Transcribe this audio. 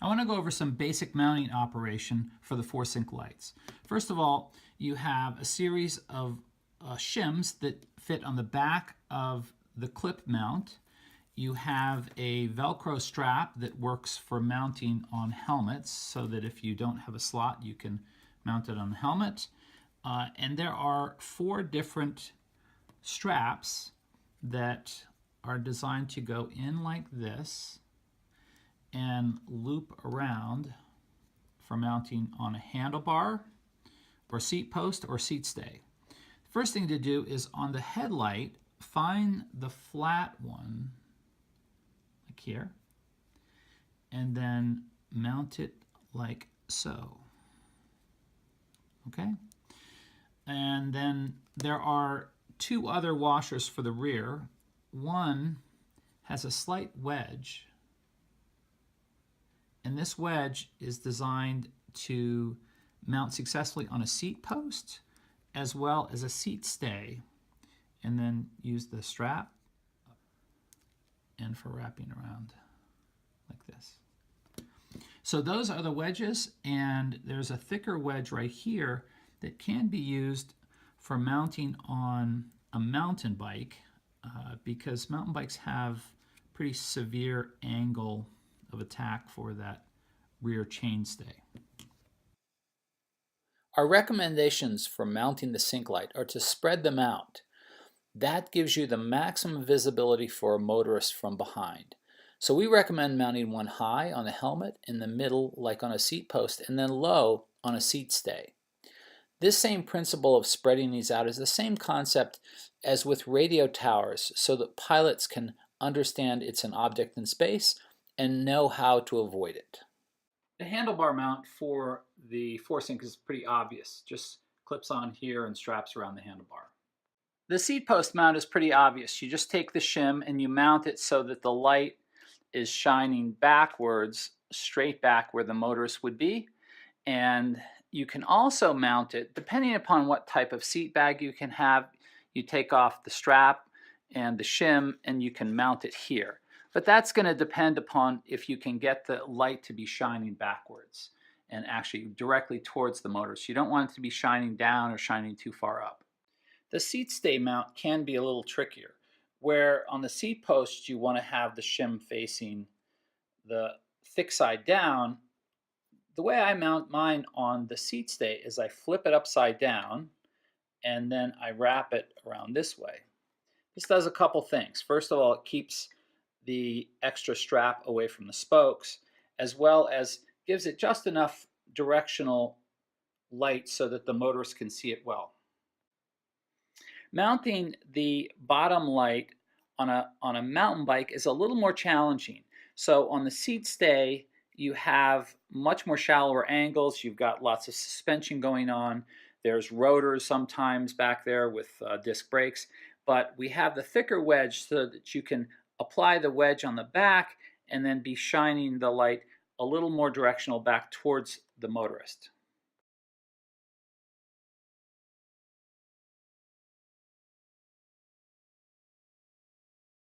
I want to go over some basic mounting operation for the ForSync lights. First of all, you have a series of shims that fit on the back of the clip mount. You have a Velcro strap that works for mounting on helmets so that if you don't have a slot, you can mount it on the helmet. And there are 4 different straps that are designed to go in like this and loop around for mounting on a handlebar or seat post or seat stay. First thing to do is on the headlight, find the flat one like here and then mount it like so. Okay? And then there are 2 other washers for the rear. One has a slight wedge, and this wedge is designed to mount successfully on a seat post as well as a seat stay, and then use the strap and for wrapping around like this. So those are the wedges, and there's a thicker wedge right here that can be used for mounting on a mountain bike because mountain bikes have pretty severe angle of attack for that rear chainstay. Our recommendations for mounting the sync light are to spread them out. That gives you the maximum visibility for a motorist from behind. So we recommend mounting one high on the helmet, in the middle like on a seat post, and then low on a seat stay. This same principle of spreading these out is the same concept as with radio towers, so that pilots can understand it's an object in space and know how to avoid it. The handlebar mount for the ForSync is pretty obvious. Just clips on here and straps around the handlebar. The seat post mount is pretty obvious. You just take the shim and you mount it so that the light is shining backwards, straight back where the motorist would be. And you can also mount it, depending upon what type of seat bag you can have, you take off the strap and the shim and you can mount it here. But that's going to depend upon if you can get the light to be shining backwards and actually directly towards the motor. So you don't want it to be shining down or shining too far up. The seat stay mount can be a little trickier, where on the seat post you want to have the shim facing the thick side down. The way I mount mine on the seat stay is I flip it upside down and then I wrap it around this way. This does a couple things. First of all, it keeps the extra strap away from the spokes, as well as gives it just enough directional light so that the motorist can see it well. Mounting the bottom light on a mountain bike is a little more challenging. So on the seat stay, you have much more shallower angles. You've got lots of suspension going on. There's rotors sometimes back there with disc brakes. But we have the thicker wedge so that you can apply the wedge on the back and then be shining the light a little more directional back towards the motorist.